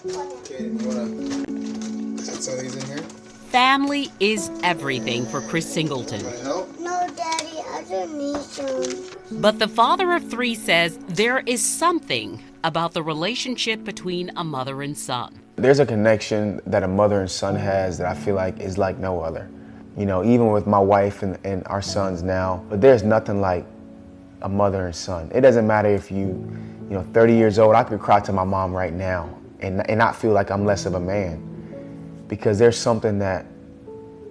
Okay, you wanna set some of these in here? Family is everything for Chris Singleton. Want to help? No, Daddy, I don't need some. But the father of three says there is something about the relationship between a mother and son. There's a connection that a mother and son has that I feel like is like no other. You know, even with my wife and our sons now, but there's nothing like a mother and son. It doesn't matter if you 30 years old, I could cry to my mom right now and not feel like I'm less of a man, because there's something that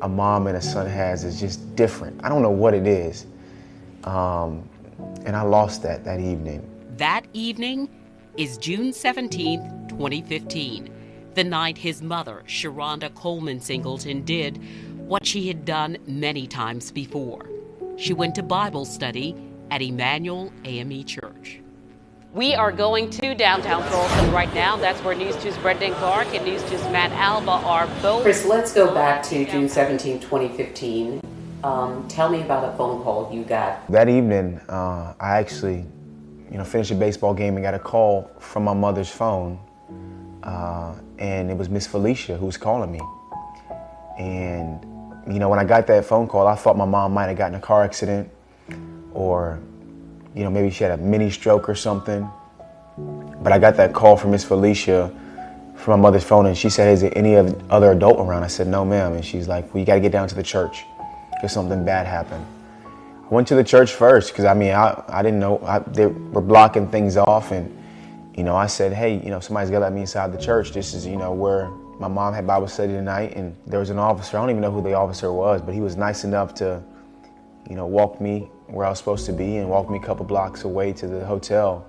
a mom and a son has is just different. I don't know what it is. And I lost that evening. That evening is June 17th, 2015, the night his mother, Sharonda Coleman-Singleton, did what she had done many times before. She went to Bible study at Emmanuel AME Church. We are going to downtown Charleston right now. That's where News 2's Brendan Clark and News 2's Matt Alba are both. Chris, let's go back to June 17, 2015. Tell me about a phone call you got. That evening, I actually, finished a baseball game and got a call from my mother's phone, and it was Miss Felicia who was calling me. And, when I got that phone call, I thought my mom might have gotten in a car accident, or, maybe she had a mini stroke or something. But I got that call from Miss Felicia from my mother's phone, and she said, "Is there any other adult around?" I said, "No, ma'am." And she's like, "Well, you got to get down to the church because something bad happened." I went to the church first because, I didn't know. They were blocking things off, and, I said, "Hey, somebody's got to let me inside the church. This is, where my mom had Bible study tonight." And there was an officer. I don't even know who the officer was, but he was nice enough to, walk me where I was supposed to be and walk me a couple blocks away to the hotel.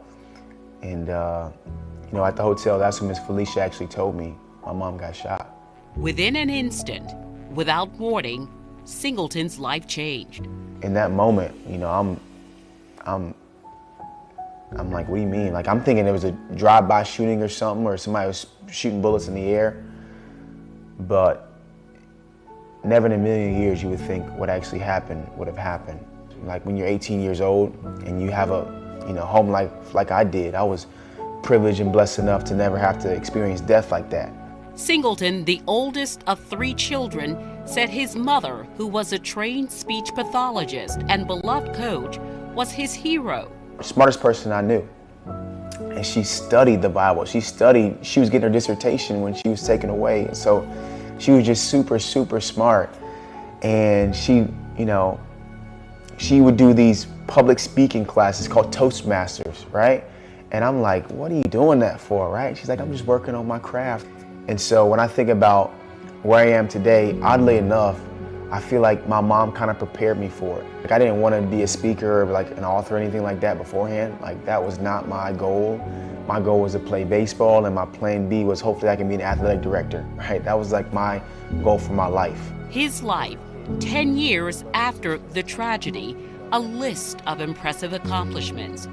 And, at the hotel, that's when Miss Felicia actually told me my mom got shot. Within an instant, without warning, Singleton's life changed. In that moment, I'm like, what do you mean? Like, I'm thinking there was a drive-by shooting or something, or somebody was shooting bullets in the air. But never in a million years you would think what actually happened would have happened. Like when you're 18 years old and you have a home life like I did, I was privileged and blessed enough to never have to experience death like that. Singleton, the oldest of three children, said his mother, who was a trained speech pathologist and beloved coach, was his hero. Smartest person I knew. And she studied the Bible. She was getting her dissertation when she was taken away. And so she was just super, super smart. And she would do these public speaking classes called Toastmasters, right? And I'm like, what are you doing that for, right? She's like, I'm just working on my craft. And so when I think about where I am today, oddly enough, I feel like my mom kind of prepared me for it. Like, I didn't want to be a speaker or like an author or anything like that beforehand. Like, that was not my goal. My goal was to play baseball, and my plan B was hopefully I can be an athletic director, right? That was like my goal for my life. His life, 10 years after the tragedy, a list of impressive accomplishments.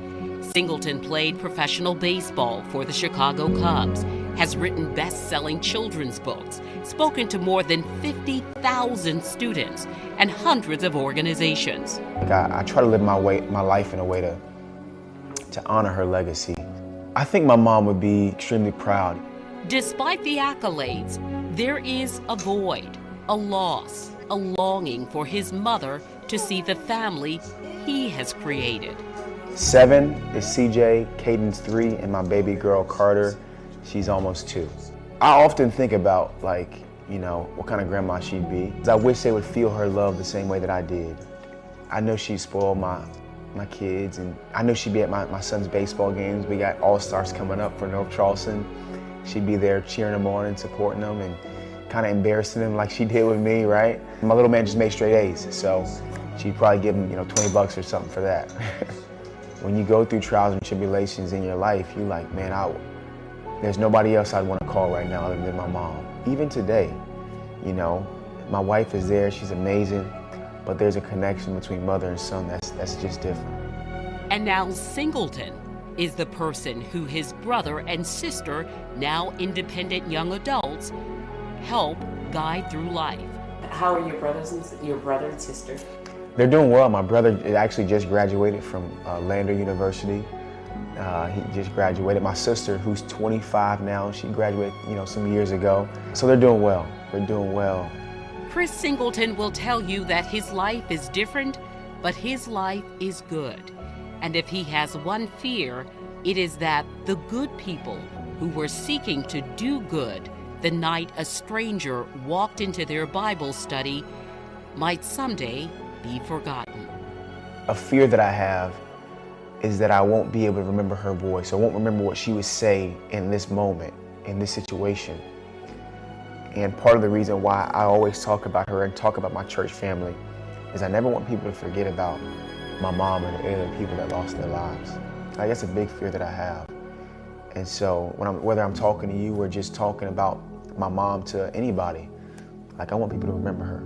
Singleton played professional baseball for the Chicago Cubs, has written best-selling children's books, spoken to more than 50,000 students and hundreds of organizations. I try to live my life in a way to honor her legacy. I think my mom would be extremely proud. Despite the accolades, there is a void, a loss, a longing for his mother to see the family he has created. 7 is CJ, Caden's 3, and my baby girl Carter, she's almost 2. I often think about what kind of grandma she'd be. I wish they would feel her love the same way that I did. I know she spoiled my kids, and I know she'd be at my son's baseball games. We got All-Stars coming up for North Charleston. She'd be there cheering them on and supporting them and kind of embarrassing them like she did with me, right? My little man just made straight A's, so she'd probably give him, $20 or something for that. When you go through trials and tribulations in your life, you're like, man, there's nobody else I'd want to call right now other than my mom. Even today, my wife is there, she's amazing, but there's a connection between mother and son that's just different. And now Singleton is the person who his brother and sister, now independent young adults, help guide through life. How are your brother and sister? They're doing well. My brother actually just graduated from Lander University. He just graduated. My sister, who's 25 now, she graduated, some years ago. So they're doing well. They're doing well. Chris Singleton will tell you that his life is different, but his life is good. And if he has one fear, it is that the good people who were seeking to do good the night a stranger walked into their Bible study might someday be forgotten. A fear that I have is that I won't be able to remember her voice. I won't remember what she would say in this moment, in this situation. And part of the reason why I always talk about her and talk about my church family is I never want people to forget about my mom and the other people that lost their lives. Like, that's a big fear that I have. And so whether I'm talking to you or just talking about my mom to anybody, like, I want people to remember her.